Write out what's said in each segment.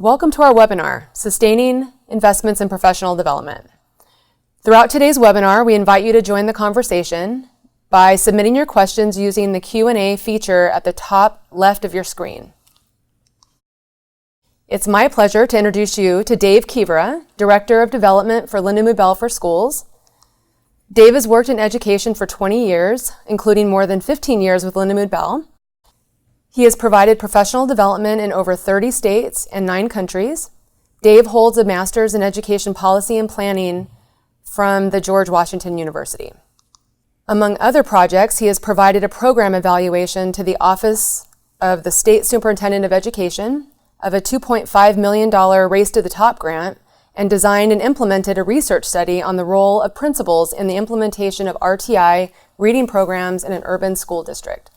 Welcome to our webinar, Sustaining Investments in Professional Development. Throughout today's webinar, we invite you to join the conversation by submitting your questions using the Q&A feature at the top left of your screen. It's my pleasure to introduce you to Dave Kivera, Director of Development for Lindamood-Bell for Schools. Dave has worked in education for 20 years, including more than 15 years with Lindamood-Bell. He has provided professional development in over 30 states and 9 countries. Dave holds a master's in education policy and planning from the George Washington University. Among other projects, he has provided a program evaluation to the Office of the State Superintendent of Education of a $2.5 million Race to the Top grant and designed and implemented a research study on the role of principals in the implementation of RTI reading programs in an urban school district.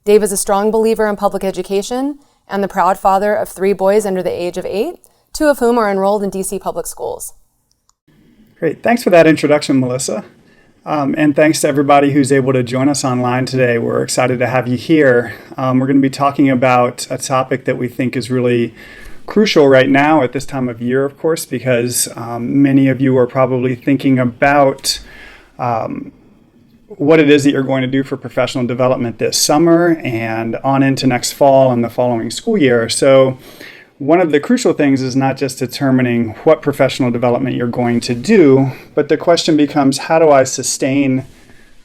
Dave is a strong believer in public education and the proud father of 3 boys under the age of 8, 2 of whom are enrolled in DC public schools. Great. Thanks for that introduction, Melissa. And thanks to everybody who's able to join us online today. We're excited to have you here. We're going to be talking about a topic that we think is really crucial right now at this time of year, of course, because many of you are probably thinking about what it is that you're going to do for professional development this summer and on into next fall and the following school year. So one of the crucial things is not just determining what professional development you're going to do, but the question becomes, how do I sustain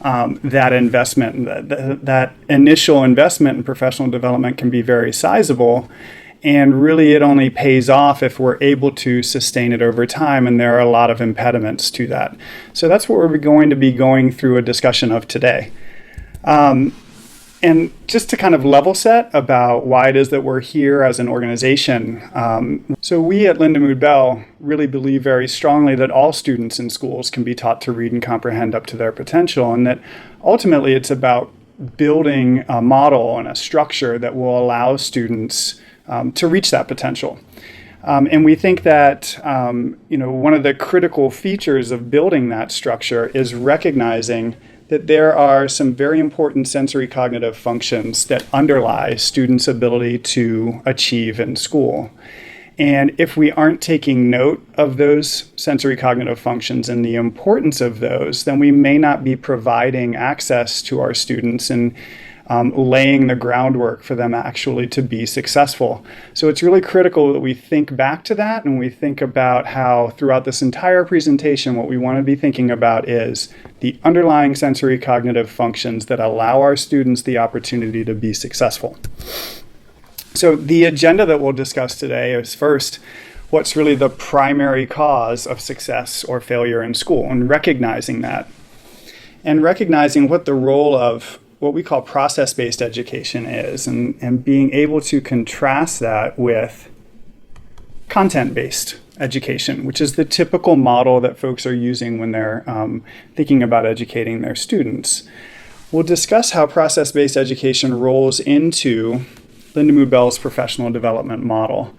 that investment? That initial investment in professional development can be very sizable. And really, it only pays off if we're able to sustain it over time, and there are a lot of impediments to that. So that's what we're going to be going through a discussion of today. And just to kind of level set about why it is that we're here as an organization. So we at Lindamood-Bell really believe very strongly that all students in schools can be taught to read and comprehend up to their potential, and that ultimately it's about building a model and a structure that will allow students to reach that potential. And we think that one of the critical features of building that structure is recognizing that there are some very important sensory cognitive functions that underlie students' ability to achieve in school. And if we aren't taking note of those sensory cognitive functions and the importance of those, then we may not be providing access to our students and laying the groundwork for them actually to be successful. So it's really critical that we think back to that, and we think about how throughout this entire presentation, what we want to be thinking about is the underlying sensory cognitive functions that allow our students the opportunity to be successful. So the agenda that we'll discuss today is first, what's really the primary cause of success or failure in school, and recognizing that, and recognizing what the role of what we call process-based education is, and being able to contrast that with content-based education, which is the typical model that folks are using when they're thinking about educating their students. We'll discuss how process-based education rolls into Lindamood-Bell's professional development model.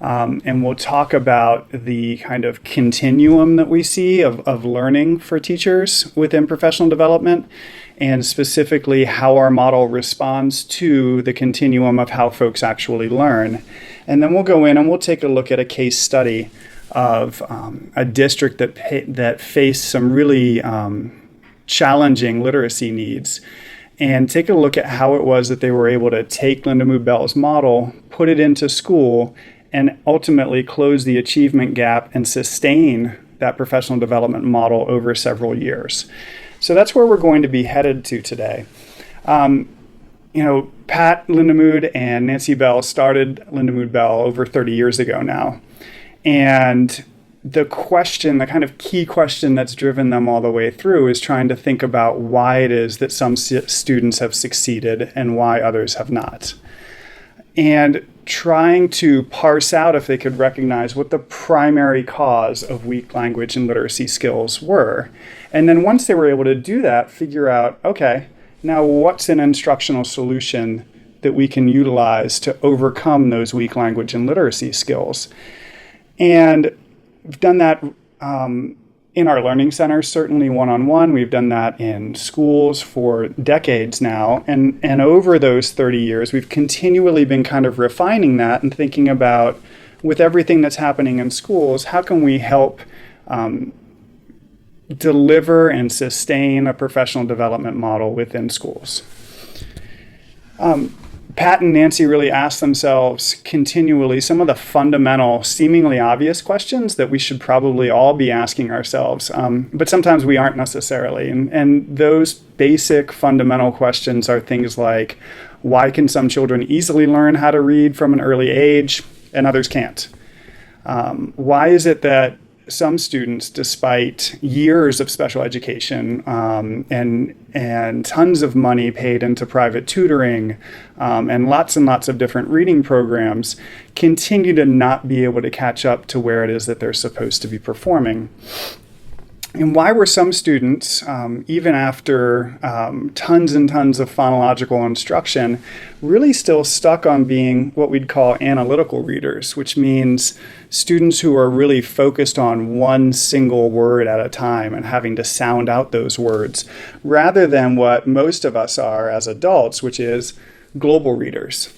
And we'll talk about the kind of continuum that we see of learning for teachers within professional development, and specifically how our model responds to the continuum of how folks actually learn. And then we'll go in and we'll take a look at a case study of a district that faced some really challenging literacy needs, and take a look at how it was that they were able to take Lindamood-Bell's model, put it into school, and ultimately close the achievement gap and sustain that professional development model over several years. So that's where we're going to be headed to today. Pat Lindamood and Nancy Bell started Lindamood-Bell over 30 years ago now. And the kind of key question that's driven them all the way through is trying to think about why it is that some students have succeeded and why others have not. And trying to parse out if they could recognize what the primary cause of weak language and literacy skills were. And then once they were able to do that, figure out, okay, now what's an instructional solution that we can utilize to overcome those weak language and literacy skills? And we've done that in our learning centers, certainly one-on-one. We've done that in schools for decades now. And over those 30 years, we've continually been kind of refining that and thinking about, with everything that's happening in schools, how can we help deliver and sustain a professional development model within schools? Pat and Nancy really ask themselves continually some of the fundamental, seemingly obvious questions that we should probably all be asking ourselves, but sometimes we aren't necessarily. And those basic fundamental questions are things like, why can some children easily learn how to read from an early age and others can't? Why is it that some students, despite years of special education and tons of money paid into private tutoring and lots of different reading programs, continue to not be able to catch up to where it is that they're supposed to be performing? And why were some students, even after tons and tons of phonological instruction, really still stuck on being what we'd call analytical readers, which means students who are really focused on one single word at a time and having to sound out those words, rather than what most of us are as adults, which is global readers?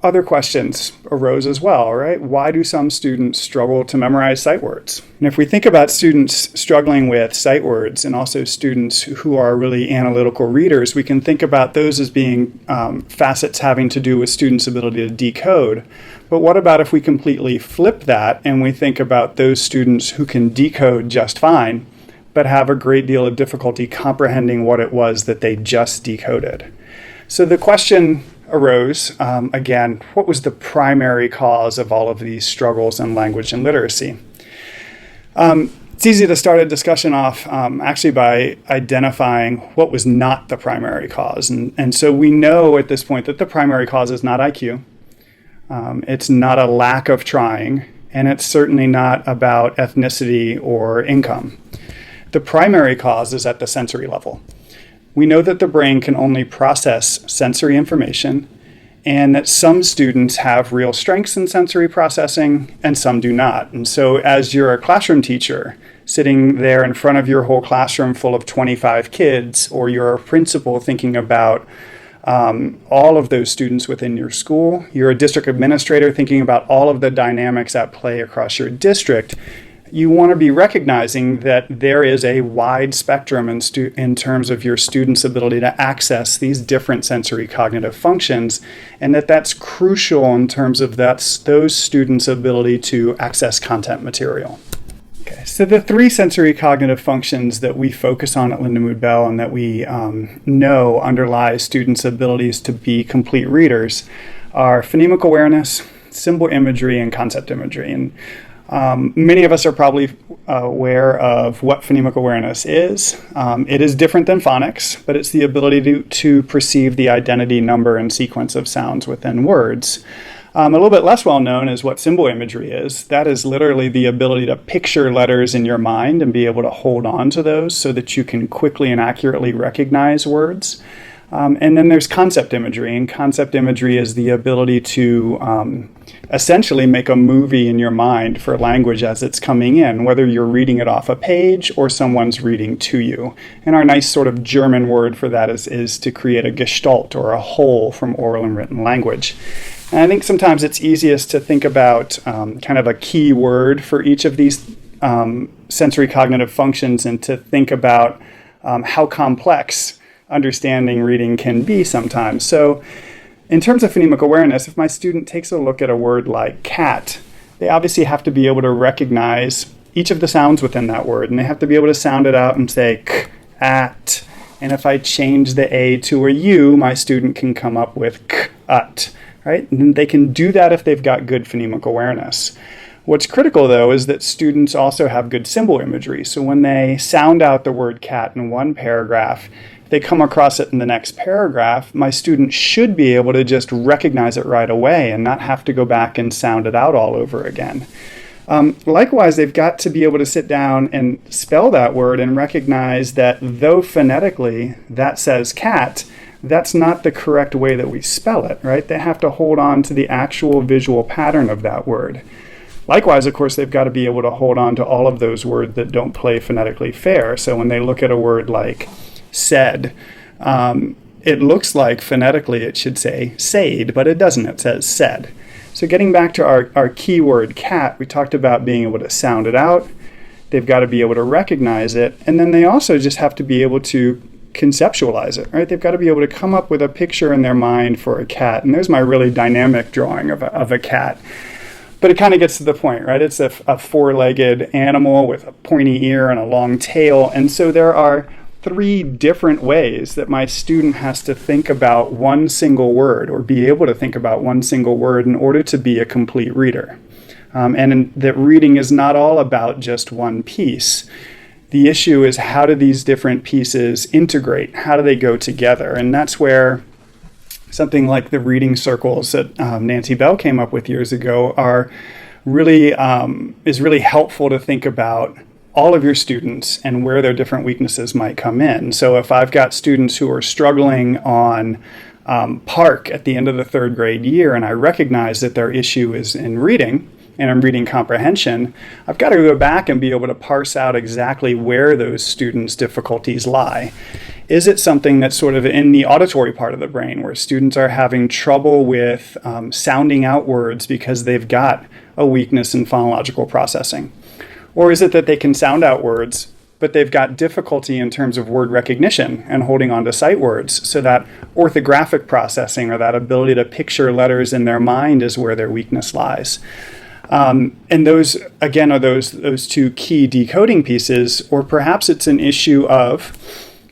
Other questions arose as well, right? Why do some students struggle to memorize sight words? And if we think about students struggling with sight words and also students who are really analytical readers, we can think about those as being facets having to do with students' ability to decode. But what about if we completely flip that and we think about those students who can decode just fine, but have a great deal of difficulty comprehending what it was that they just decoded? So the question arose, again, what was the primary cause of all of these struggles in language and literacy? It's easy to start a discussion off actually by identifying what was not the primary cause. And so we know at this point that the primary cause is not IQ. It's not a lack of trying, and it's certainly not about ethnicity or income. The primary cause is at the sensory level. We know that the brain can only process sensory information, and that some students have real strengths in sensory processing and some do not. And so as you're a classroom teacher sitting there in front of your whole classroom full of 25 kids, or you're a principal thinking about all of those students within your school, you're a district administrator thinking about all of the dynamics at play across your district, you want to be recognizing that there is a wide spectrum in terms of your students' ability to access these different sensory cognitive functions, and that's crucial in terms of those students' ability to access content material. Okay, so the three sensory cognitive functions that we focus on at Lindamood-Bell and that we know underlies students' abilities to be complete readers are phonemic awareness, symbol imagery, and concept imagery. And many of us are probably aware of what phonemic awareness is. It is different than phonics, but it's the ability to perceive the identity, number, and sequence of sounds within words. A little bit less well known is what symbol imagery is. That is literally the ability to picture letters in your mind and be able to hold on to those so that you can quickly and accurately recognize words. And then there's concept imagery, and concept imagery is the ability to essentially make a movie in your mind for language as it's coming in, whether you're reading it off a page or someone's reading to you. And our nice sort of German word for that is to create a gestalt, or a whole, from oral and written language. And I think sometimes it's easiest to think about kind of a key word for each of these sensory cognitive functions, and to think about how complex understanding reading can be sometimes. So in terms of phonemic awareness, if my student takes a look at a word like cat, they obviously have to be able to recognize each of the sounds within that word, and they have to be able to sound it out and say k, at. And if I change the A to a U, my student can come up with k, ut, right? And they can do that if they've got good phonemic awareness. What's critical, though, is that students also have good symbol imagery. So when they sound out the word cat in one paragraph, if they come across it in the next paragraph, my student should be able to just recognize it right away and not have to go back and sound it out all over again. Likewise, they've got to be able to sit down and spell that word and recognize that though phonetically that says cat, that's not the correct way that we spell it, right? They have to hold on to the actual visual pattern of that word. Likewise, of course, they've got to be able to hold on to all of those words that don't play phonetically fair. So when they look at a word like said, it looks like phonetically it should say said, but it doesn't. It says said. So getting back to our keyword cat, we talked about being able to sound it out. They've got to be able to recognize it. And then they also just have to be able to conceptualize it, right? They've got to be able to come up with a picture in their mind for a cat. And there's my really dynamic drawing of a cat. But it kind of gets to the point, right? It's a four-legged animal with a pointy ear and a long tail. And so there are 3 different ways that my student has to think about one single word, or be able to think about one single word, in order to be a complete reader. And that reading is not all about just one piece. The issue is, how do these different pieces integrate? How do they go together? And that's where something like the reading circles that Nancy Bell came up with years ago are really is really helpful to think about all of your students and where their different weaknesses might come in. So if I've got students who are struggling on Park at the end of the 3rd grade year, and I recognize that their issue is in reading and in reading comprehension, I've got to go back and be able to parse out exactly where those students' difficulties lie. Is it something that's sort of in the auditory part of the brain, where students are having trouble with sounding out words because they've got a weakness in phonological processing? Or is it that they can sound out words, but they've got difficulty in terms of word recognition and holding on to sight words, so that orthographic processing, or that ability to picture letters in their mind, is where their weakness lies? And those, again, are those 2 key decoding pieces. Or perhaps it's an issue of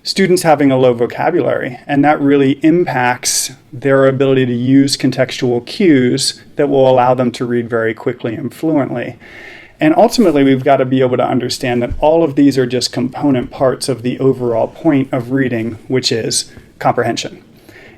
students having a low vocabulary, and that really impacts their ability to use contextual cues that will allow them to read very quickly and fluently. And ultimately, we've got to be able to understand that all of these are just component parts of the overall point of reading, which is comprehension.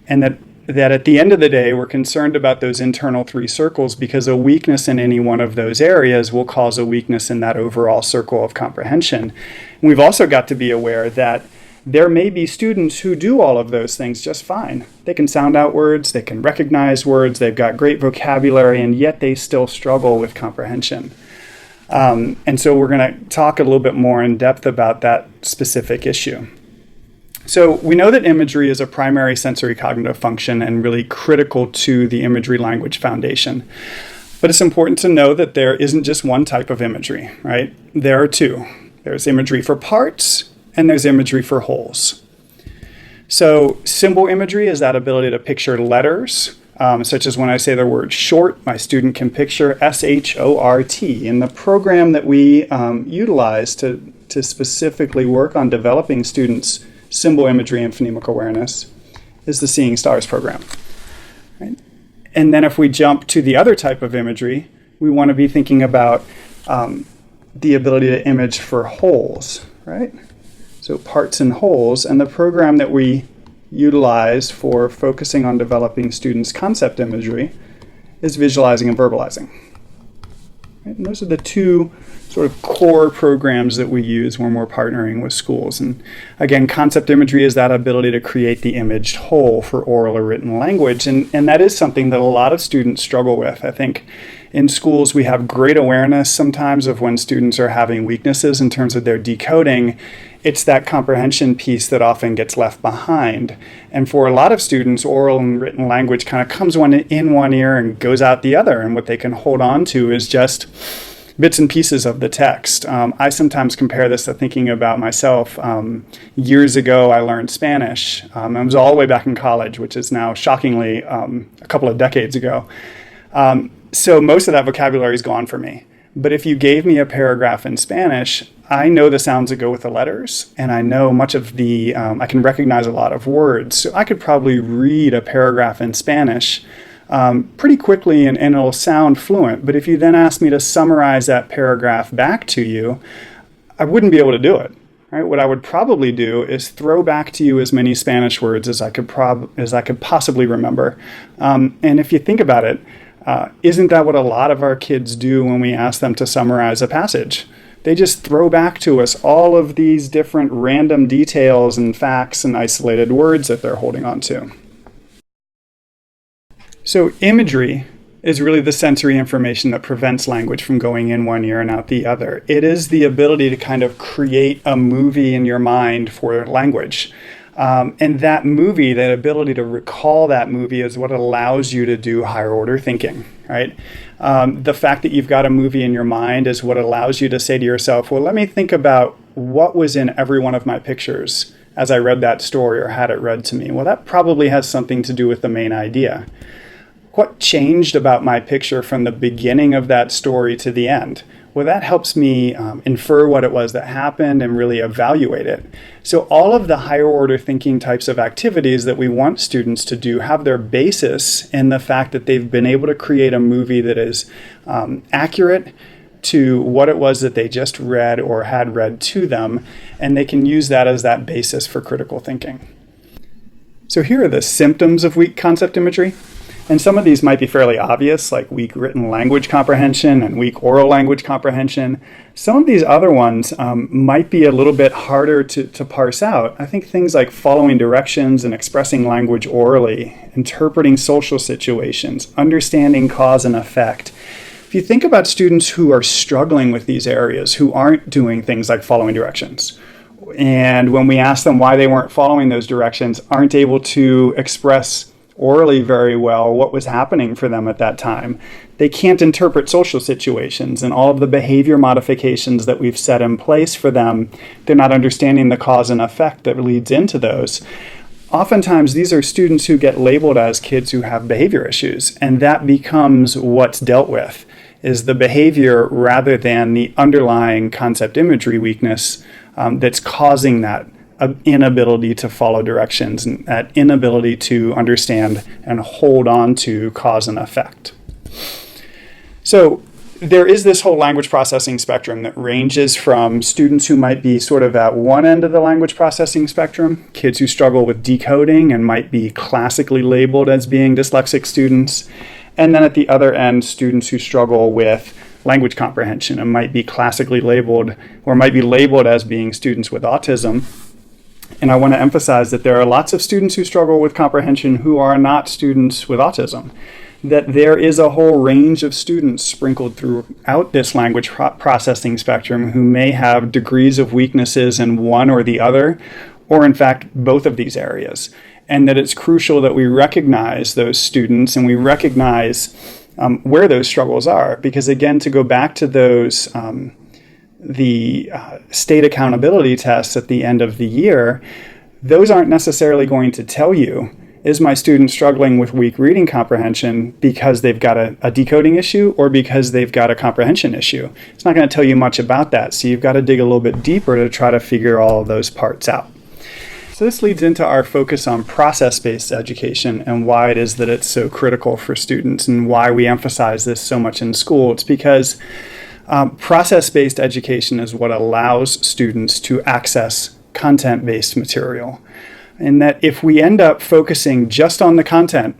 And that at the end of the day, we're concerned about those internal 3 circles, because a weakness in any one of those areas will cause a weakness in that overall circle of comprehension. And we've also got to be aware that there may be students who do all of those things just fine. They can sound out words, they can recognize words, they've got great vocabulary, and yet they still struggle with comprehension. And so we're going to talk a little bit more in depth about that specific issue. So we know that imagery is a primary sensory cognitive function and really critical to the imagery language foundation. But it's important to know that there isn't just one type of imagery, right? There are 2. There's imagery for parts, and there's imagery for wholes. So symbol imagery is that ability to picture letters, such as when I say the word short, my student can picture S-H-O-R-T. And the program that we utilize to specifically work on developing students' symbol imagery and phonemic awareness is the Seeing Stars program. Right? And then if we jump to the other type of imagery, we want to be thinking about the ability to image for wholes, right? So parts and wholes. And the program that we utilize for focusing on developing students' concept imagery is visualizing and verbalizing. Right? And those are the 2 sort of core programs that we use when we're partnering with schools. And again, concept imagery is that ability to create the imaged whole for oral or written language. And that is something that a lot of students struggle with. I think in schools we have great awareness sometimes of when students are having weaknesses in terms of their decoding. It's that comprehension piece that often gets left behind. And for a lot of students, oral and written language kind of comes in one ear and goes out the other. And what they can hold on to is just bits and pieces of the text. I sometimes compare this to thinking about myself. Years ago, I learned Spanish. I was all the way back in college, which is now shockingly a couple of decades ago. So most of that vocabulary is gone for me. But if you gave me a paragraph in Spanish, I know the sounds that go with the letters, and I know much of the, I can recognize a lot of words. So I could probably read a paragraph in Spanish pretty quickly and it'll sound fluent. But if you then ask me to summarize that paragraph back to you, I wouldn't be able to do it. Right? What I would probably do is throw back to you as many Spanish words as I could possibly remember. And if you think about it, isn't that what a lot of our kids do when we ask them to summarize a passage? They just throw back to us all of these different random details and facts and isolated words that they're holding on to. So imagery is really the sensory information that prevents language from going in one ear and out the other. It is the ability to kind of create a movie in your mind for language. And that movie, that ability to recall that movie, is what allows you to do higher order thinking, right? The fact that you've got a movie in your mind is what allows you to say to yourself, well, let me think about what was in every one of my pictures as I read that story or had it read to me. Well, that probably has something to do with the main idea. What changed about my picture from the beginning of that story to the end? Well, that helps me infer what it was that happened and really evaluate it. So all of the higher order thinking types of activities that we want students to do have their basis in the fact that they've been able to create a movie that is accurate to what it was that they just read or had read to them, and they can use that as that basis for critical thinking. So here are the symptoms of weak concept imagery. And some of these might be fairly obvious, like weak written language comprehension and weak oral language comprehension. Some of these other ones might be a little bit harder to parse out. I think things like following directions and expressing language orally, interpreting social situations, understanding cause and effect. If you think about students who are struggling with these areas, who aren't doing things like following directions, and when we ask them why they weren't following those directions, aren't able to express orally very well what was happening for them at that time. They can't interpret social situations and all of the behavior modifications that we've set in place for them. They're not understanding the cause and effect that leads into those. Oftentimes, these are students who get labeled as kids who have behavior issues, and that becomes what's dealt with, is the behavior rather than the underlying concept imagery weakness that's causing that inability to follow directions and that inability to understand and hold on to cause and effect. So there is this whole language processing spectrum that ranges from students who might be sort of at one end of the language processing spectrum, kids who struggle with decoding and might be classically labeled as being dyslexic students, and then at the other end, students who struggle with language comprehension and might be classically labeled or might be labeled as being students with autism. And I want to emphasize that there are lots of students who struggle with comprehension who are not students with autism, that there is a whole range of students sprinkled throughout this language processing spectrum who may have degrees of weaknesses in one or the other, or in fact, both of these areas. And that it's crucial that we recognize those students and we recognize where those struggles are. Because again, to go back to those the state accountability tests at the end of the year, those aren't necessarily going to tell you, is my student struggling with weak reading comprehension because they've got a decoding issue or because they've got a comprehension issue? It's not going to tell you much about that. So you've got to dig a little bit deeper to try to figure all of those parts out. So this leads into our focus on process-based education and why it is that it's so critical for students and why we emphasize this so much in school. It's because process-based education is what allows students to access content-based material. And that if we end up focusing just on the content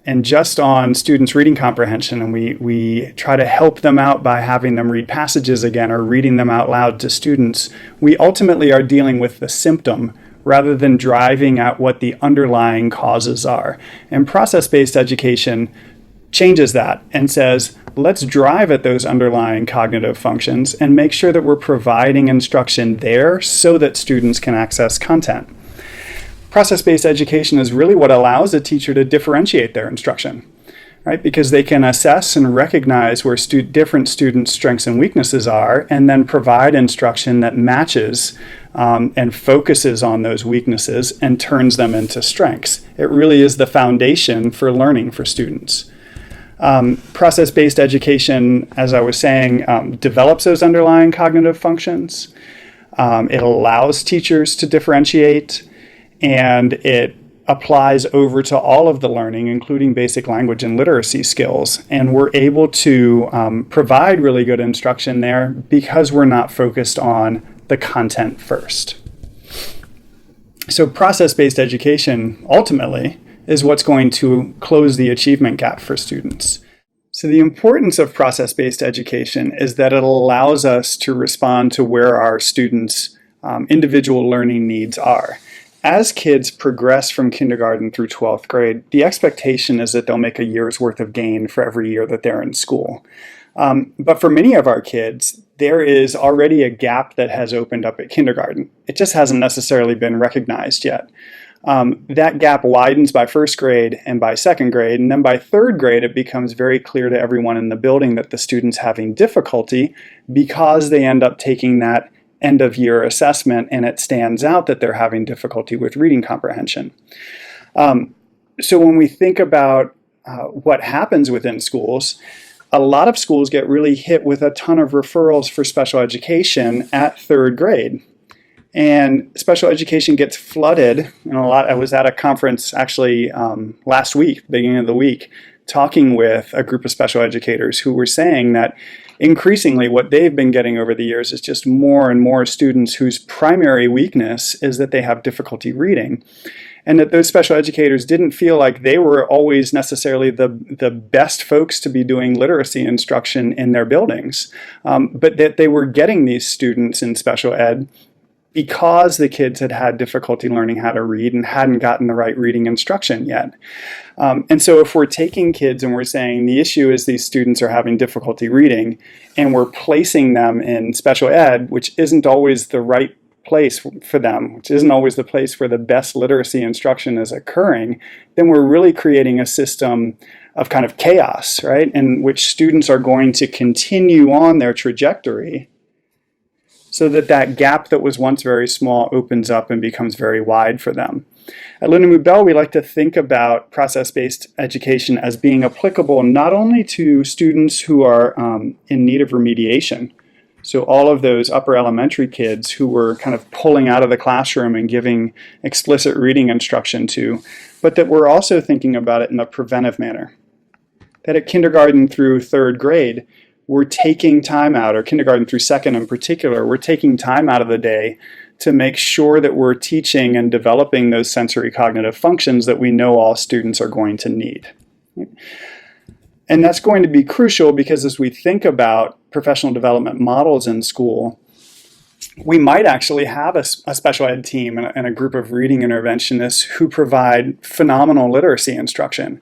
and just on students' reading comprehension, and we try to help them out by having them read passages again or reading them out loud to students, we ultimately are dealing with the symptom rather than driving at what the underlying causes are. And process-based education changes that and says, let's drive at those underlying cognitive functions and make sure that we're providing instruction there so that students can access content. Process-based education is really what allows a teacher to differentiate their instruction, right? Because they can assess and recognize where different students' strengths and weaknesses are, and then provide instruction that matches and focuses on those weaknesses and turns them into strengths. It really is the foundation for learning for students. Process-based education, as I was saying, develops those underlying cognitive functions. It allows teachers to differentiate, and it applies over to all of the learning, including basic language and literacy skills. And we're able to provide really good instruction there because we're not focused on the content first. So process-based education, ultimately, is what's going to close the achievement gap for students. So the importance of process-based education is that it allows us to respond to where our students' individual learning needs are. as kids progress from kindergarten through 12th grade, the expectation is that they'll make a year's worth of gain for every year that they're in school. But for many of our kids, there is already a gap that has opened up at kindergarten. It just hasn't necessarily been recognized yet. That gap widens by first grade and by second grade, and then by third grade, it becomes very clear to everyone in the building that the student's having difficulty because they end up taking that end of year assessment, and it stands out that they're having difficulty with reading comprehension. So when we think about what happens within schools, a lot of schools get really hit with a ton of referrals for special education at third grade. And special education gets flooded. I was at a conference actually last week, beginning of the week, talking with a group of special educators who were saying that increasingly what they've been getting over the years is just more and more students whose primary weakness is that they have difficulty reading. And that those special educators didn't feel like they were always necessarily the best folks to be doing literacy instruction in their buildings, but that they were getting these students in special ed because the kids had had difficulty learning how to read and hadn't gotten the right reading instruction yet. And so if we're taking kids and we're saying the issue is these students are having difficulty reading, and we're placing them in special ed, which isn't always the right place for them, which isn't always the place where the best literacy instruction is occurring, then we're really creating a system of kind of chaos, right? In which students are going to continue on their trajectory so that that gap that was once very small opens up and becomes very wide for them. At Lindamood-Bell, we like to think about process-based education as being applicable not only to students who are in need of remediation, so all of those upper elementary kids who we're kind of pulling out of the classroom and giving explicit reading instruction to, but that we're also thinking about it in a preventive manner. That at kindergarten through third grade, we're taking time out, or kindergarten through second in particular, we're taking time out of the day to make sure that we're teaching and developing those sensory cognitive functions that we know all students are going to need. And that's going to be crucial because as we think about professional development models in school, we might actually have a special ed team and a group of reading interventionists who provide phenomenal literacy instruction.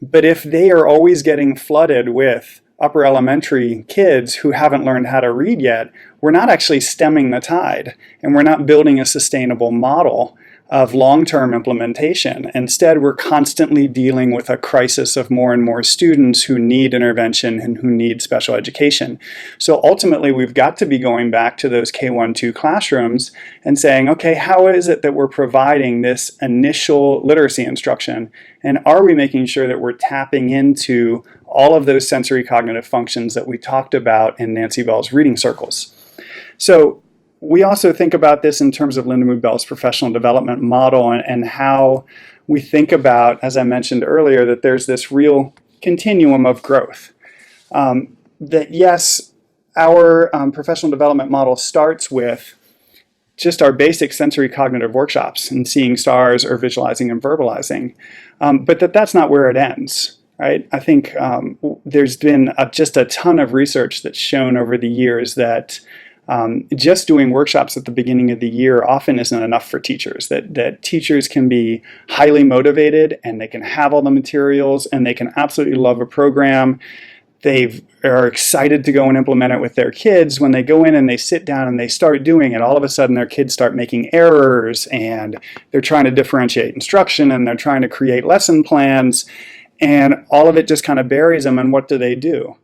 But if they are always getting flooded with upper elementary kids who haven't learned how to read yet, we're not actually stemming the tide, and we're not building a sustainable model of long-term implementation. Instead, we're constantly dealing with a crisis of more and more students who need intervention and who need special education. So ultimately, we've got to be going back to those K-1-2 classrooms and saying, okay, how is it that we're providing this initial literacy instruction? And are we making sure that we're tapping into all of those sensory cognitive functions that we talked about in Nancy Bell's reading circles? So we also think about this in terms of Lindamood-Bell's professional development model and how we think about, as I mentioned earlier, that there's this real continuum of growth. That yes, our professional development model starts with just our basic sensory cognitive workshops and seeing stars or visualizing and verbalizing, but that's not where it ends. Right? I think there's been just a ton of research that's shown over the years that just doing workshops at the beginning of the year often isn't enough for teachers, that teachers can be highly motivated and they can have all the materials and they can absolutely love a program. They are excited to go and implement it with their kids. When they go in and they sit down and they start doing it, all of a sudden their kids start making errors and they're trying to differentiate instruction and they're trying to create lesson plans, and all of it just kind of buries them. And what do?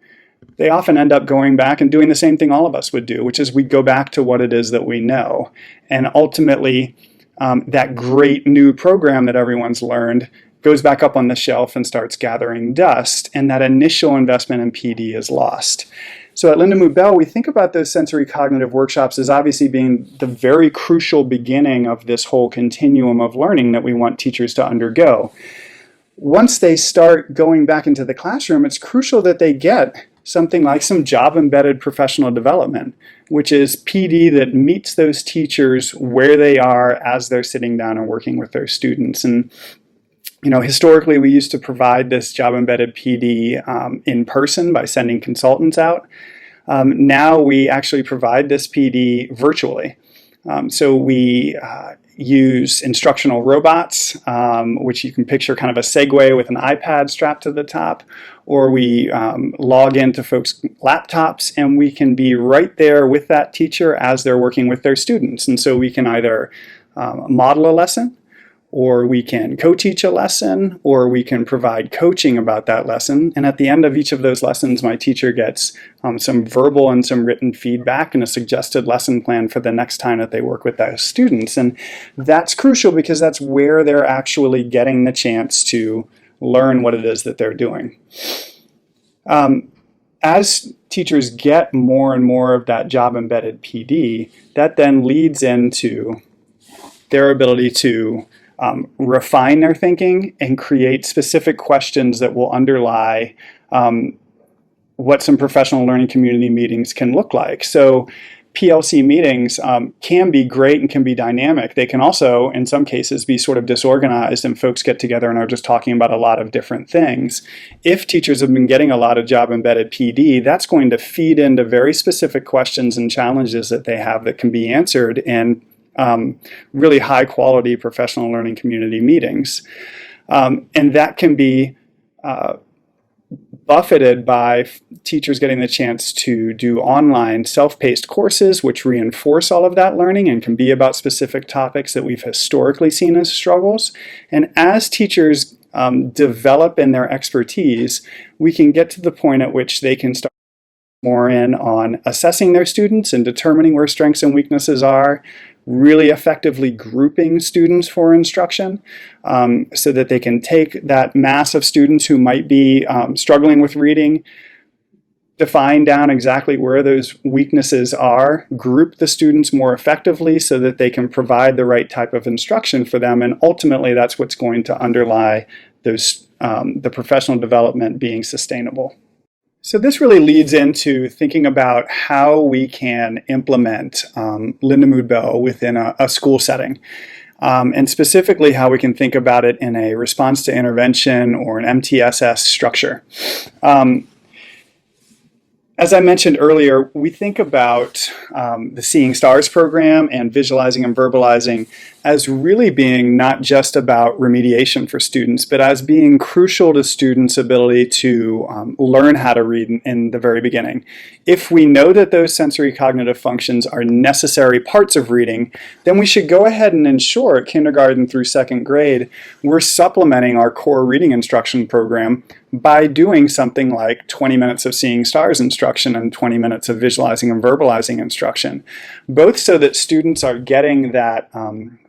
They often end up going back and doing the same thing all of us would do, which is we go back to what it is that we know. And ultimately, that great new program that everyone's learned goes back up on the shelf and starts gathering dust, and that initial investment in PD is lost. So at Lindamood-Bell, we think about those sensory cognitive workshops as obviously being the very crucial beginning of this whole continuum of learning that we want teachers to undergo. Once they start going back into the classroom, it's crucial that they get something like some job-embedded professional development, which is PD that meets those teachers where they are as they're sitting down and working with their students. And historically, we used to provide this job-embedded PD in person by sending consultants out. Now we actually provide this PD virtually. So we use instructional robots, which you can picture kind of a Segway with an iPad strapped to the top, or we log into folks' laptops and we can be right there with that teacher as they're working with their students. And so we can either model a lesson, or we can co-teach a lesson, or we can provide coaching about that lesson. And at the end of each of those lessons, my teacher gets some verbal and some written feedback and a suggested lesson plan for the next time that they work with those students. And that's crucial because that's where they're actually getting the chance to learn what it is that they're doing. As teachers get more and more of that job-embedded PD, that then leads into their ability to refine their thinking and create specific questions that will underlie what some professional learning community meetings can look like. So PLC meetings can be great and can be dynamic. They can also, in some cases, be sort of disorganized and folks get together and are just talking about a lot of different things. If teachers have been getting a lot of job-embedded PD, that's going to feed into very specific questions and challenges that they have that can be answered in really high quality professional learning community meetings. And that can be buffeted by teachers getting the chance to do online self-paced courses, which reinforce all of that learning and can be about specific topics that we've historically seen as struggles. And as teachers develop in their expertise, we can get to the point at which they can start more in on assessing their students and determining where strengths and weaknesses are, really effectively grouping students for instruction so that they can take that mass of students who might be struggling with reading, define down exactly where those weaknesses are, group the students more effectively so that they can provide the right type of instruction for them, and ultimately that's what's going to underlie those the professional development being sustainable. So this really leads into thinking about how we can implement Lindamood-Bell within a school setting, and specifically how we can think about it in a response to intervention or an MTSS structure. As I mentioned earlier, we think about the Seeing Stars program and visualizing and verbalizing as really being not just about remediation for students, but as being crucial to students' ability to learn how to read in the very beginning. If we know that those sensory cognitive functions are necessary parts of reading, then we should go ahead and ensure at kindergarten through second grade, we're supplementing our core reading instruction program by doing something like 20 minutes of Seeing Stars instruction and 20 minutes of visualizing and verbalizing instruction, both so that students are getting that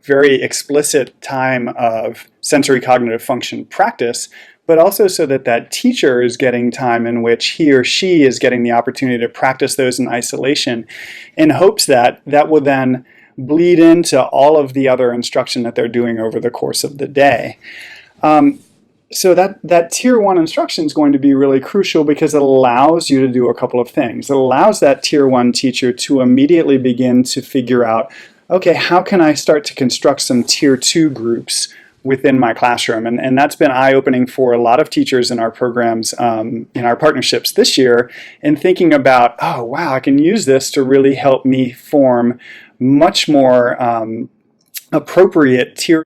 very explicit time of sensory cognitive function practice, but also so that that teacher is getting time in which he or she is getting the opportunity to practice those in isolation, in hopes that that will then bleed into all of the other instruction that they're doing over the course of the day. So that tier 1 instruction is going to be really crucial because it allows you to do a couple of things. It allows that tier 1 teacher to immediately begin to figure out, okay, how can I start to construct some tier 2 groups within my classroom? And that's been eye-opening for a lot of teachers in our programs, in our partnerships this year, in thinking about, oh, wow, I can use this to really help me form much more appropriate tier.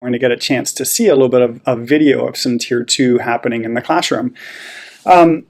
We're going to get a chance to see a little bit of a video of some tier 2 happening in the classroom. And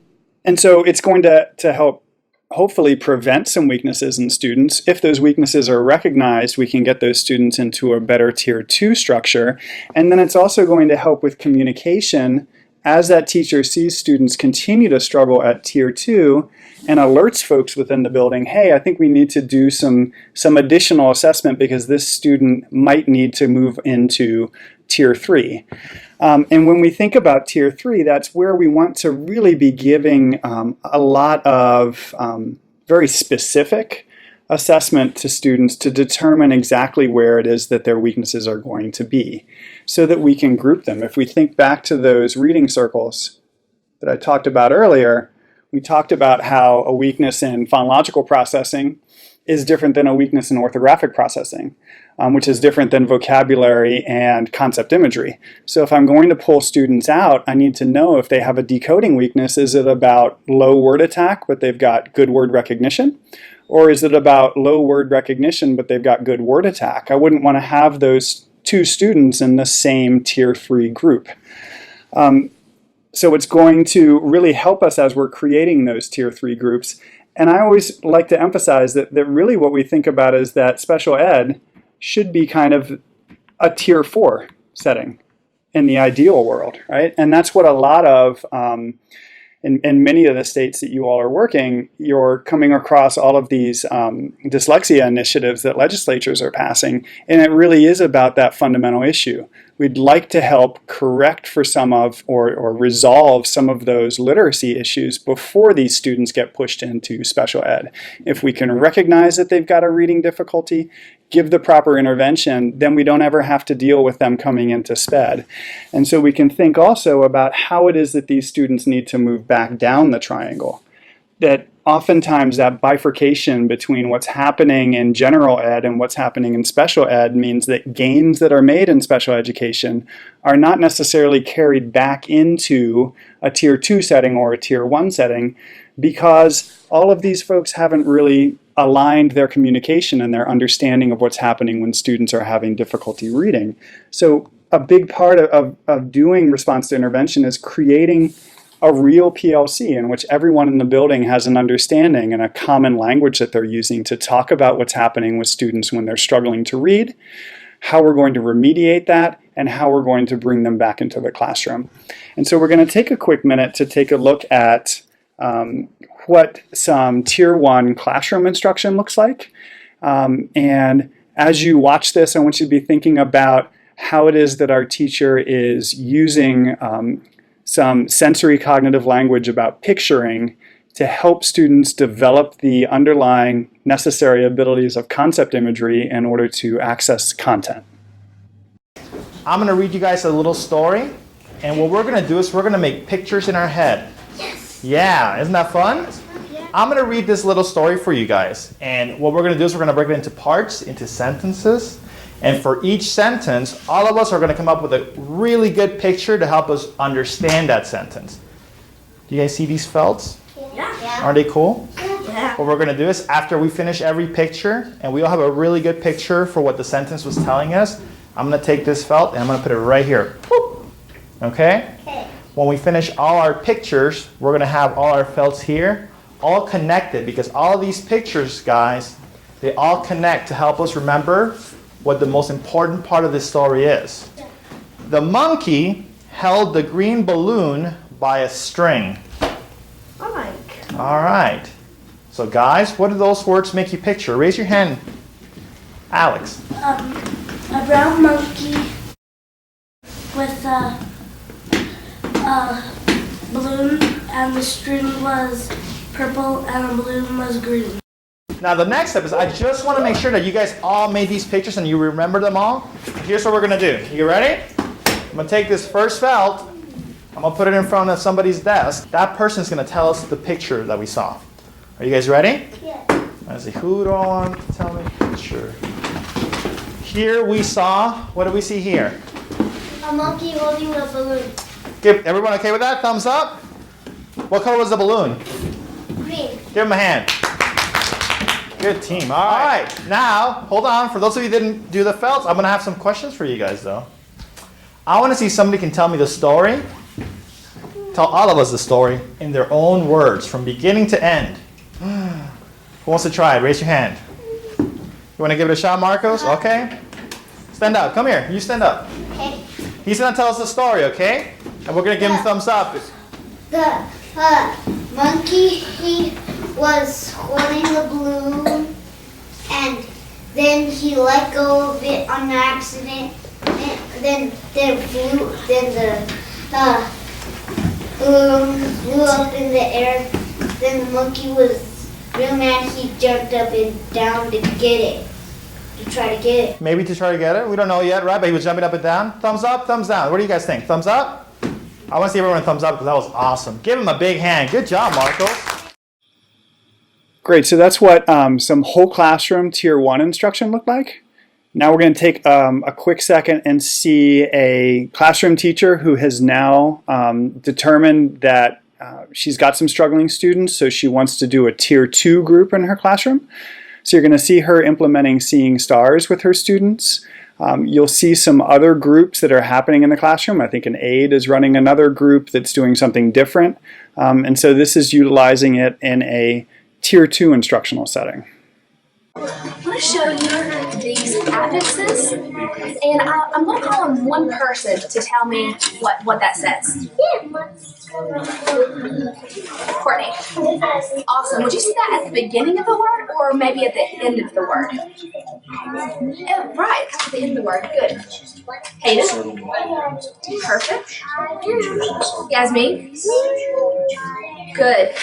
so it's going to help hopefully prevent some weaknesses in students. If those weaknesses are recognized, we can get those students into a better tier 2 structure. And then it's also going to help with communication as that teacher sees students continue to struggle at tier 2 and alerts folks within the building, hey, I think we need to do some additional assessment because this student might need to move into tier 3. And when we think about tier 3, that's where we want to really be giving a lot of very specific assessment to students to determine exactly where it is that their weaknesses are going to be so that we can group them. If we think back to those reading circles that I talked about earlier, we talked about how a weakness in phonological processing is different than a weakness in orthographic processing, which is different than vocabulary and concept imagery. So if I'm going to pull students out, I need to know if they have a decoding weakness. Is it about low word attack, but they've got good word recognition? Or is it about low word recognition, but they've got good word attack? I wouldn't want to have those two students in the same tier 3 group. So it's going to really help us as we're creating those tier 3 groups. And I always like to emphasize that really what we think about is that special ed should be kind of a tier 4 setting in the ideal world, right? And that's what a lot of, in many of the states that you all are working, you're coming across all of these dyslexia initiatives that legislatures are passing, and it really is about that fundamental issue. We'd like to help correct for some of, or resolve some of those literacy issues before these students get pushed into special ed. If we can recognize that they've got a reading difficulty, give the proper intervention, then we don't ever have to deal with them coming into SPED. And so we can think also about how it is that these students need to move back down the triangle. That oftentimes that bifurcation between what's happening in general ed and what's happening in special ed means that gains that are made in special education are not necessarily carried back into a tier 2 setting or a tier 1 setting, because all of these folks haven't really aligned their communication and their understanding of what's happening when students are having difficulty reading. So a big part of doing response to intervention is creating a real PLC in which everyone in the building has an understanding and a common language that they're using to talk about what's happening with students when they're struggling to read, how we're going to remediate that, and how we're going to bring them back into the classroom. And so we're going to take a quick minute to take a look at what some tier 1 classroom instruction looks like. And as you watch this, I want you to be thinking about how it is that our teacher is using some sensory cognitive language about picturing to help students develop the underlying necessary abilities of concept imagery in order to access content. I'm going to read you guys a little story, and what we're going to do is we're going to make pictures in our head. Yes. Yeah, isn't that fun? Yeah. I'm going to read this little story for you guys, and what we're going to do is we're going to break it into parts, into sentences. And for each sentence, all of us are going to come up with a really good picture to help us understand that sentence. Do you guys see these felts? Yeah. Aren't they cool? Yeah. What we're going to do is after we finish every picture, and we all have a really good picture for what the sentence was telling us, I'm going to take this felt and I'm going to put it right here. Whoop. Okay? Okay. When we finish all our pictures, we're going to have all our felts here, all connected, because all of these pictures, guys, they all connect to help us remember what the most important part of this story is. The monkey held the green balloon by a string. Oh my God. All right. So guys, what do those words make you picture? Raise your hand. Alex. A brown monkey with a balloon, and the string was purple and the balloon was green. Now the next step is I just want to make sure that you guys all made these pictures and you remember them all. Here's what we're going to do. You ready? I'm going to take this first felt. I'm going to put it in front of somebody's desk. That person's going to tell us the picture that we saw. Are you guys ready? Yeah. Let's see. Who do I want to tell me the picture? Here we saw, what do we see here? A monkey holding a balloon. Give everyone okay with that? Thumbs up. What color was the balloon? Green. Give them a hand. Good team. All right. Now, hold on. For those of you who didn't do the felts, I'm going to have some questions for you guys, though. I want to see if somebody can tell me the story. Tell all of us the story in their own words, from beginning to end. Who wants to try it? Raise your hand. You want to give it a shot, Marcos? Okay. Stand up. Come here. You stand up. Okay. He's going to tell us the story, okay? And we're going to give him thumbs up. The monkey, he was holding the balloon, and then he let go of it on accident, and then the balloon flew up in the air. Then the monkey was real mad. He jumped up and down to get it, to try to get it. Maybe to try to get it. We don't know yet, right? But he was jumping up and down. Thumbs up, thumbs down. What do you guys think? Thumbs up? I want to see everyone thumbs up because that was awesome. Give him a big hand. Good job, Marcos. Great, so that's what some whole classroom tier 1 instruction looked like. Now we're going to take a quick second and see a classroom teacher who has now determined that she's got some struggling students, so she wants to do a tier 2 group in her classroom. So you're going to see her implementing Seeing Stars with her students. You'll see some other groups that are happening in the classroom. I think an aide is running another group that's doing something different. And so this is utilizing it in a tier 2 instructional setting. I want to show you these affixes, and I'm going to call on one person to tell me what that says. Courtney. Awesome. Would you see that at the beginning of the word or maybe at the end of the word? Oh, right, at the end of the word. Good. Hayden? Perfect. Yasmin? Good.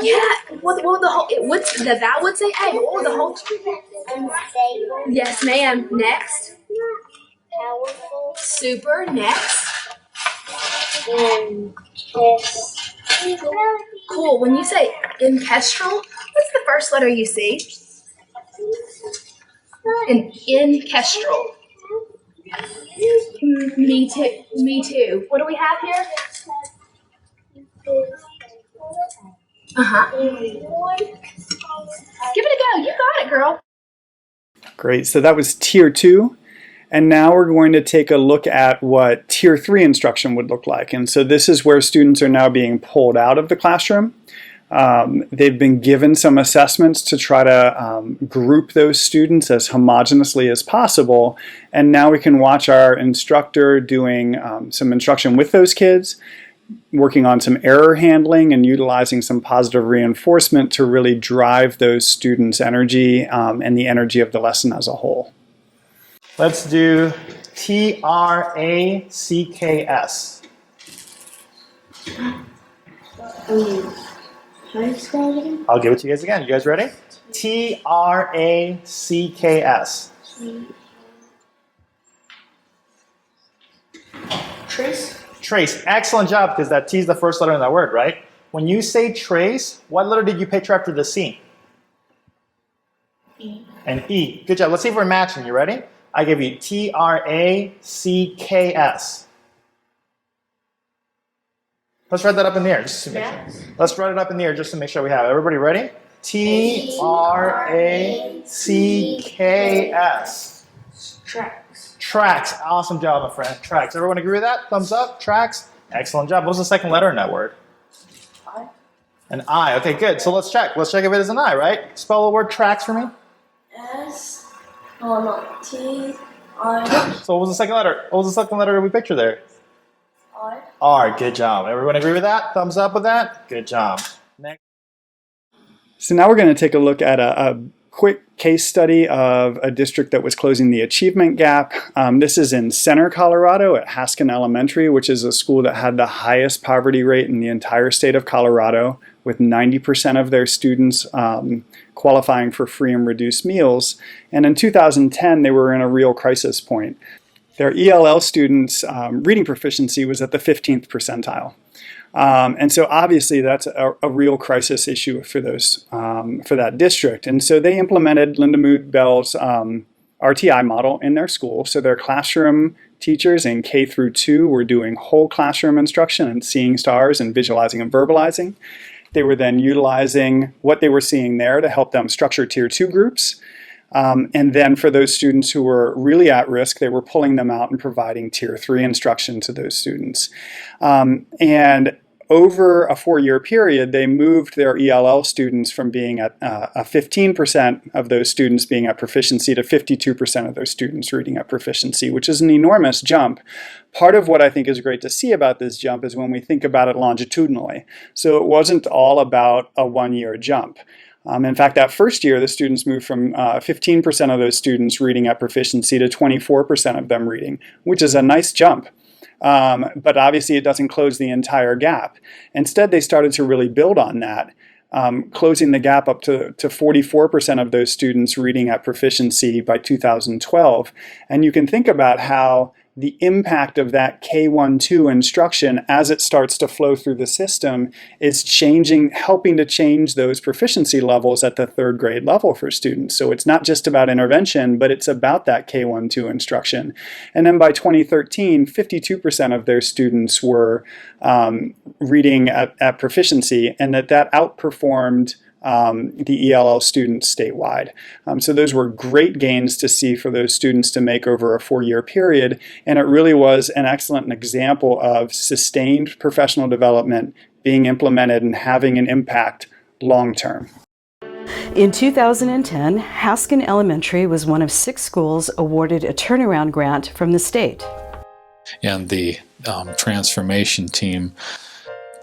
Yeah. What the whole? That would say A. What would the whole? Unstable. Yes, ma'am. Next. Powerful. Super. Next. And this. Cool. When you say ancestral, what's the first letter you see? An ancestral. Me too. Me too. What do we have here? Give it a go. You got it, girl. Great. So that was tier 2. And now we're going to take a look at what tier 3 instruction would look like. And so this is where students are now being pulled out of the classroom. They've been given some assessments to try to group those students as homogeneously as possible. And now we can watch our instructor doing some instruction with those kids, working on some error handling and utilizing some positive reinforcement to really drive those students' energy and the energy of the lesson as a whole. Let's do TRACKS. I'll give it to you guys again. You guys ready? TRACKS. Trace. Trace. Excellent job, because that T is the first letter in that word, right? When you say trace, what letter did you picture after the C? E. An E. Good job. Let's see if we're matching. You ready? I give you TRACKS. Let's write that up in the air just to make sure. Let's write it up in the air just to make sure we have it. Everybody ready? TRACKS. Tracks. Tracks. Awesome job, my friend. Tracks. Everyone agree with that? Thumbs up. Tracks. Excellent job. What was the second letter in that word? I. An I. Okay, good. So let's check. Let's check if it is an I, right? Spell the word tracks for me. S. Oh no. T. I. So what was the second letter? What was the second letter we picture there? R. R. Good job. Everyone agree with that? Thumbs up with that? Good job. Next. So now we're going to take a look at a quick case study of a district that was closing the achievement gap. This is in Center, Colorado at Haskin Elementary, which is a school that had the highest poverty rate in the entire state of Colorado, with 90% of their students qualifying for free and reduced meals. And in 2010, they were in a real crisis point. Their ELL students' reading proficiency was at the 15th percentile. And so obviously that's a real crisis issue for that district. And so they implemented Lindamood-Bell's RTI model in their school. So their classroom teachers in K through 2 were doing whole classroom instruction and seeing stars and visualizing and verbalizing. They were then utilizing what they were seeing there to help them structure tier 2 groups. And then for those students who were really at risk, they were pulling them out and providing tier 3 instruction to those students. And over a 4-year period, they moved their ELL students from being at 15% of those students being at proficiency to 52% of those students reading at proficiency, which is an enormous jump. Part of what I think is great to see about this jump is when we think about it longitudinally. So it wasn't all about a 1-year jump. In fact, that first year, the students moved from 15% of those students reading at proficiency to 24% of them reading, which is a nice jump. But obviously, it doesn't close the entire gap. Instead, they started to really build on that, closing the gap up to 44% of those students reading at proficiency by 2012. And you can think about how the impact of that K-1-2 instruction as it starts to flow through the system is helping to change those proficiency levels at the third grade level for students. So it's not just about intervention, but it's about that K-1-2 instruction. And then by 2013, 52% of their students were reading at proficiency, and that outperformed the ELL students statewide. So those were great gains to see for those students to make over a 4-year period, and it really was an excellent example of sustained professional development being implemented and having an impact long term. In 2010, Haskin Elementary was one of 6 schools awarded a turnaround grant from the state. And the transformation team,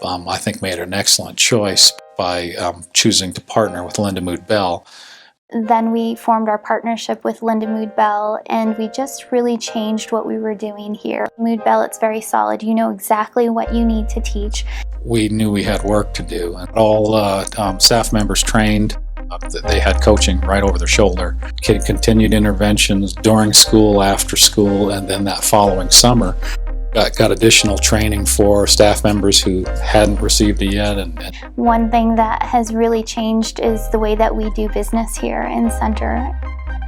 I think, made an excellent choice by choosing to partner with Lindamood-Bell. Then we formed our partnership with Lindamood-Bell, and we just really changed what we were doing here. Mood-Bell, it's very solid. You know exactly what you need to teach. We knew we had work to do, and all staff members trained. They had coaching right over their shoulder. Continued interventions during school, after school, and then that following summer. Got additional training for staff members who hadn't received it yet. And one thing that has really changed is the way that we do business here in Center.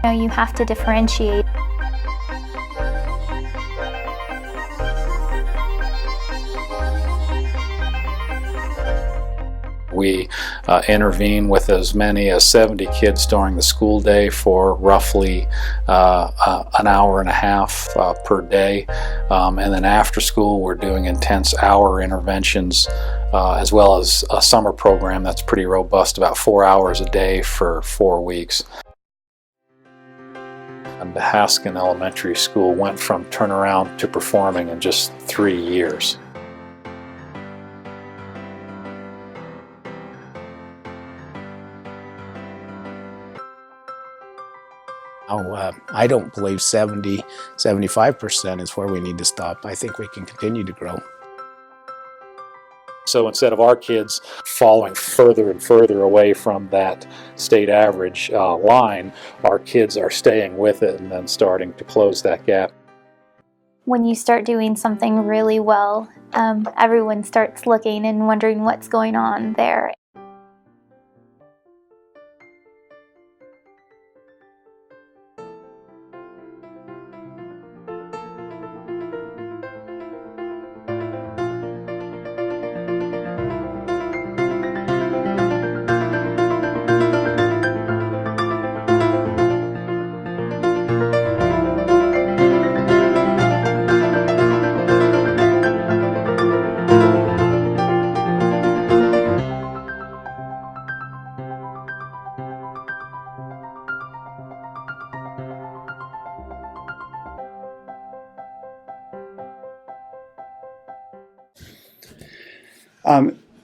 You have to differentiate. We intervene with as many as 70 kids during the school day for roughly an hour and a half per day. And then after school, we're doing intense hour interventions, as well as a summer program that's pretty robust, about 4 hours a day for 4 weeks. And the Haskin Elementary School went from turnaround to performing in just 3 years. I don't believe 75% is where we need to stop. I think we can continue to grow. So instead of our kids falling further and further away from that state average line, our kids are staying with it and then starting to close that gap. When you start doing something really well, everyone starts looking and wondering what's going on there.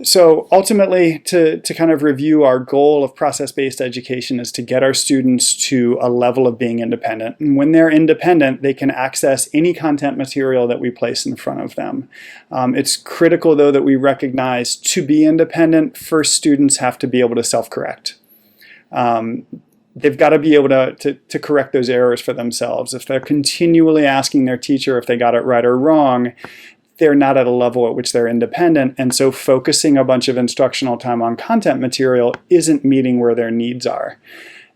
So ultimately, to kind of review, our goal of process-based education is to get our students to a level of being independent. And when they're independent, they can access any content material that we place in front of them. It's critical, though, that we recognize to be independent, first students have to be able to self-correct. They've got to be able to correct those errors for themselves. If they're continually asking their teacher if they got it right or wrong, they're not at a level at which they're independent, and so focusing a bunch of instructional time on content material isn't meeting where their needs are.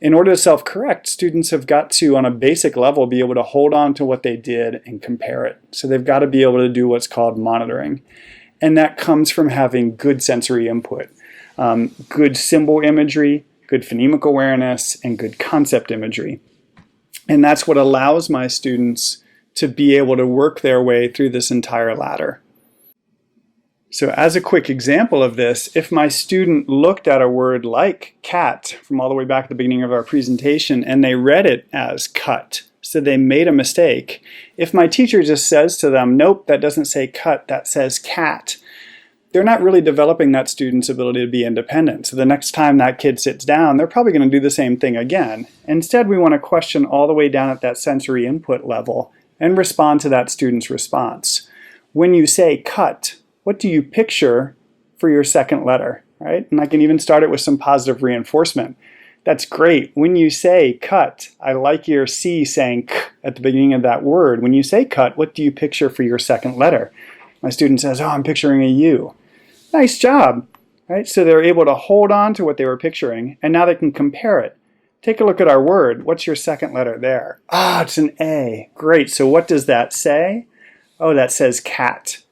In order to self-correct, students have got to, on a basic level, be able to hold on to what they did and compare it. So they've got to be able to do what's called monitoring. And that comes from having good sensory input, good symbol imagery, good phonemic awareness, and good concept imagery. And that's what allows my students to be able to work their way through this entire ladder. So as a quick example of this, if my student looked at a word like cat from all the way back at the beginning of our presentation and they read it as cut, so they made a mistake, if my teacher just says to them, nope, that doesn't say cut, that says cat, they're not really developing that student's ability to be independent. So the next time that kid sits down, they're probably going to do the same thing again. Instead, we want to question all the way down at that sensory input level and respond to that student's response. When you say cut, what do you picture for your second letter, right? And I can even start it with some positive reinforcement. That's great. When you say cut, I like your C saying k at the beginning of that word. When you say cut, what do you picture for your second letter? My student says, oh, I'm picturing a U. Nice job, right? So they're able to hold on to what they were picturing, and now they can compare it. Take a look at our word. What's your second letter there? Ah, it's an A. Great. So what does that say? Oh, that says cat.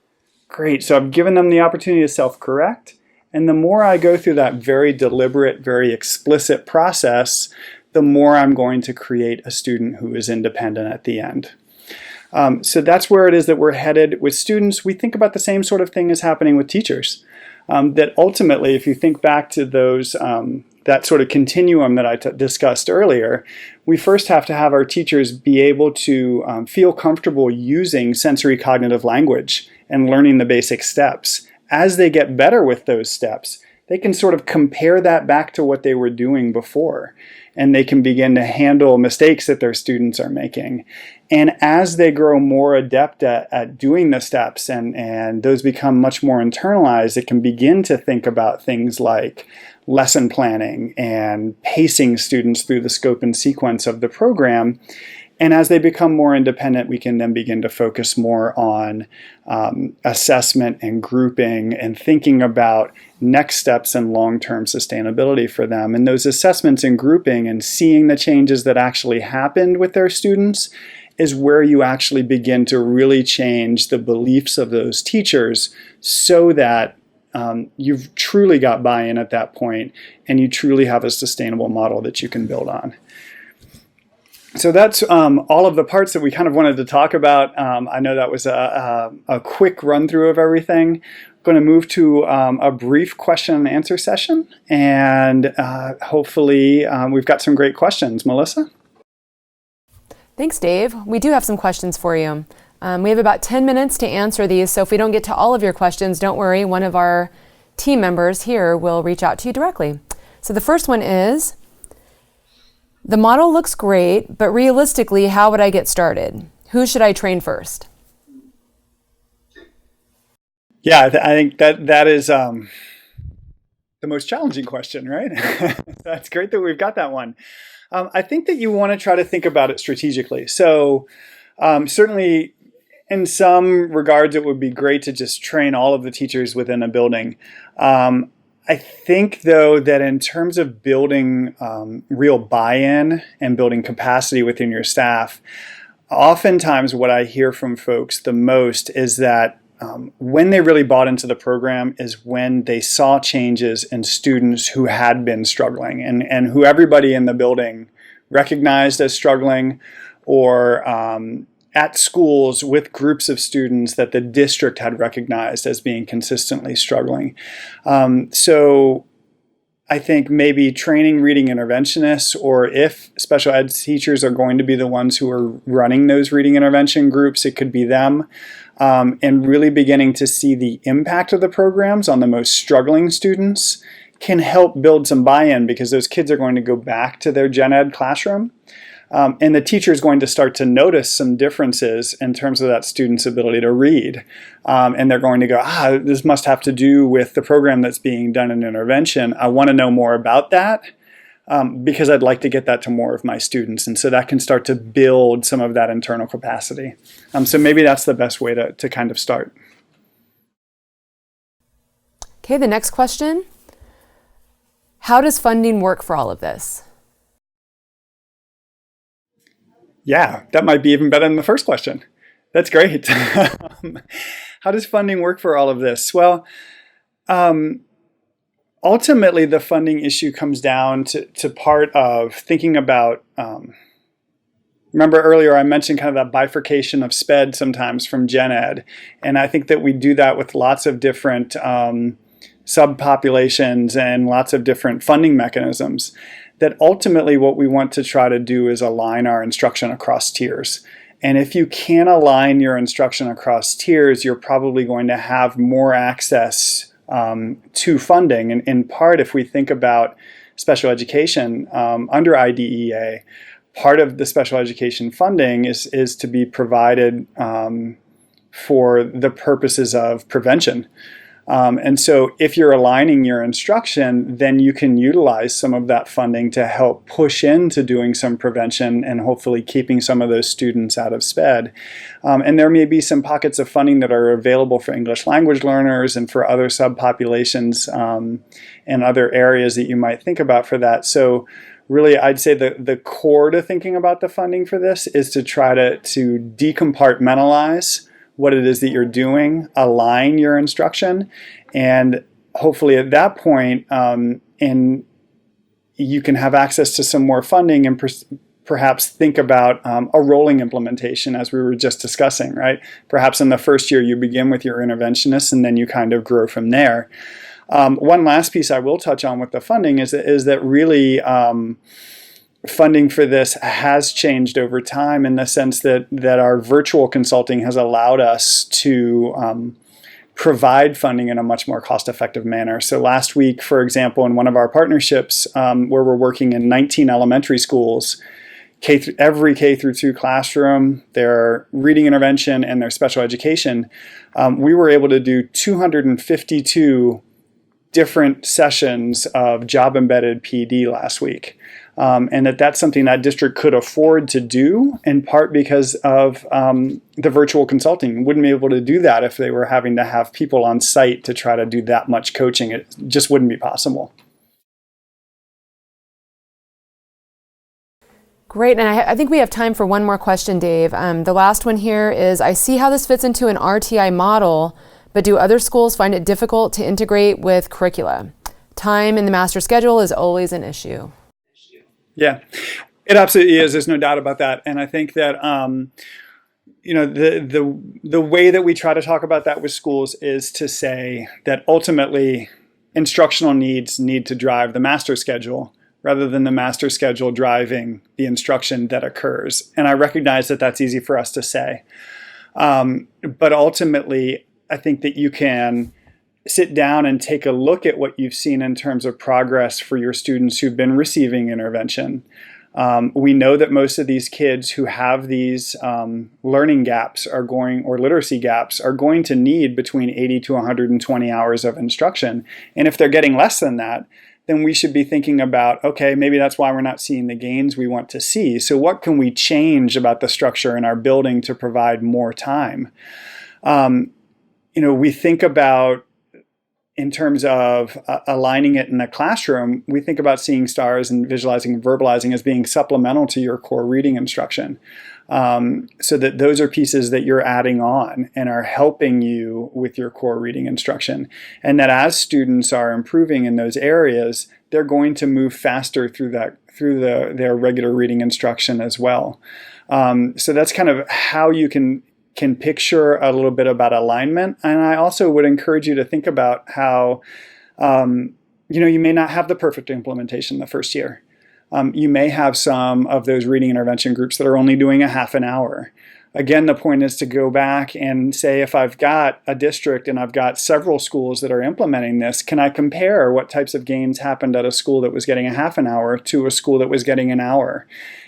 Great. So I've given them the opportunity to self-correct. And the more I go through that very deliberate, very explicit process, the more I'm going to create a student who is independent at the end. So that's where it is that we're headed with students. We think about the same sort of thing is happening with teachers. That ultimately, if you think back to those, that sort of continuum that I discussed earlier, we first have to have our teachers be able to feel comfortable using sensory cognitive language and learning the basic steps. As they get better with those steps, they can sort of compare that back to what they were doing before, and they can begin to handle mistakes that their students are making. And as they grow more adept at doing the steps and those become much more internalized, it can begin to think about things like lesson planning and pacing students through the scope and sequence of the program. And as they become more independent, we can then begin to focus more on assessment and grouping and thinking about next steps and long-term sustainability for them. And those assessments and grouping and seeing the changes that actually happened with their students is where you actually begin to really change the beliefs of those teachers so that you've truly got buy-in at that point and you truly have a sustainable model that you can build on. So that's all of the parts that we kind of wanted to talk about. I know that was a quick run through of everything. I'm going to move to a brief question and answer session, and hopefully we've got some great questions. Melissa? Thanks, Dave. We do have some questions for you. We have about 10 minutes to answer these, so if we don't get to all of your questions, don't worry. One of our team members here will reach out to you directly. So the first one is, the model looks great, but realistically, how would I get started? Who should I train first? Yeah, I think that is the most challenging question, right? That's great that we've got that one. I think that you want to try to think about it strategically. So certainly in some regards, it would be great to just train all of the teachers within a building. I think, though, that in terms of building real buy-in and building capacity within your staff, oftentimes what I hear from folks the most is that when they really bought into the program is when they saw changes in students who had been struggling and who everybody in the building recognized as struggling, or at schools with groups of students that the district had recognized as being consistently struggling. So I think maybe training reading interventionists, or if special ed teachers are going to be the ones who are running those reading intervention groups, it could be them. And really beginning to see the impact of the programs on the most struggling students can help build some buy-in, because those kids are going to go back to their gen ed classroom. And the teacher is going to start to notice some differences in terms of that student's ability to read. And they're going to go, this must have to do with the program that's being done in intervention. I want to know more about that because I'd like to get that to more of my students. And so that can start to build some of that internal capacity. So maybe that's the best way to kind of start. Okay, the next question. How does funding work for all of this? Yeah, that might be even better than the first question. That's great. How does funding work for all of this? Well, ultimately, the funding issue comes down to part of thinking about, remember earlier I mentioned kind of that bifurcation of SPED sometimes from gen ed. And I think that we do that with lots of different subpopulations and lots of different funding mechanisms. That ultimately what we want to try to do is align our instruction across tiers. And if you can align your instruction across tiers, you're probably going to have more access to funding. And in part, if we think about special education under IDEA, part of the special education funding is to be provided for the purposes of prevention. And so if you're aligning your instruction, then you can utilize some of that funding to help push into doing some prevention and hopefully keeping some of those students out of SPED. And there may be some pockets of funding that are available for English language learners and for other subpopulations and other areas that you might think about for that. So really, I'd say the core to thinking about the funding for this is to try to decompartmentalize what it is that you're doing, align your instruction, and hopefully at that point, you can have access to some more funding and perhaps think about a rolling implementation, as we were just discussing, right? Perhaps in the first year you begin with your interventionists and then you kind of grow from there. One last piece I will touch on with the funding is that really funding for this has changed over time in the sense that our virtual consulting has allowed us to provide funding in a much more cost-effective manner. So last week, for example, in one of our partnerships where we're working in 19 elementary schools, every K through 2 classroom, their reading intervention and their special education, we were able to do 252 different sessions of job-embedded PD last week. And that's something that district could afford to do, in part because of the virtual consulting. Wouldn't be able to do that if they were having to have people on site to try to do that much coaching. It just wouldn't be possible. Great, and I think we have time for one more question, Dave. The last one here is, I see how this fits into an RTI model, but do other schools find it difficult to integrate with curricula? Time in the master schedule is always an issue. Yeah, it absolutely is. There's no doubt about that. And I think that, the way that we try to talk about that with schools is to say that ultimately instructional needs need to drive the master schedule rather than the master schedule driving the instruction that occurs. And I recognize that that's easy for us to say. But ultimately, I think that you can sit down and take a look at what you've seen in terms of progress for your students who've been receiving intervention. We know that most of these kids who have these learning gaps or literacy gaps are going to need between 80 to 120 hours of instruction. And if they're getting less than that, then we should be thinking about, okay, maybe that's why we're not seeing the gains we want to see. So what can we change about the structure in our building to provide more time? We think about, in terms of aligning it in the classroom, we think about seeing stars and visualizing and verbalizing as being supplemental to your core reading instruction. So that those are pieces that you're adding on and are helping you with your core reading instruction. And that as students are improving in those areas, they're going to move faster through their regular reading instruction as well. So that's kind of how you can picture a little bit about alignment. And I also would encourage you to think about how, you may not have the perfect implementation the first year. You may have some of those reading intervention groups that are only doing a half an hour. Again, the point is to go back and say, if I've got a district and I've got several schools that are implementing this, can I compare what types of gains happened at a school that was getting a half an hour to a school that was getting an hour?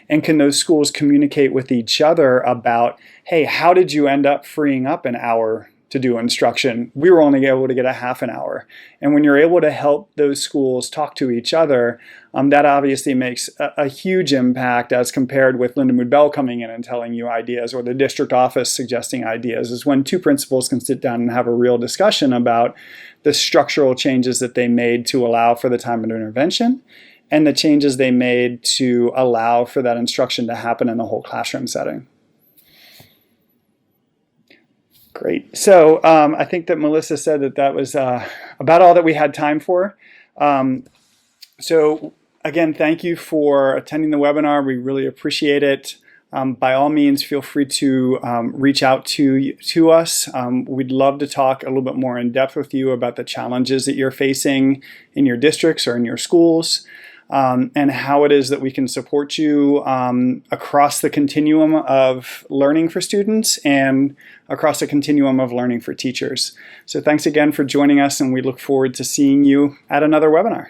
And can those schools communicate with each other about, hey, how did you end up freeing up an hour to do instruction? We were only able to get a half an hour. And when you're able to help those schools talk to each other, that obviously makes a huge impact as compared with Lindamood-Bell coming in and telling you ideas, or the district office suggesting ideas, is when two principals can sit down and have a real discussion about the structural changes that they made to allow for the time of intervention and the changes they made to allow for that instruction to happen in the whole classroom setting. Great. So I think that Melissa said that was about all that we had time for. So again, thank you for attending the webinar. We really appreciate it. By all means, feel free to reach out to us. We'd love to talk a little bit more in depth with you about the challenges that you're facing in your districts or in your schools. And how it is that we can support you across the continuum of learning for students and across the continuum of learning for teachers. So thanks again for joining us, and we look forward to seeing you at another webinar.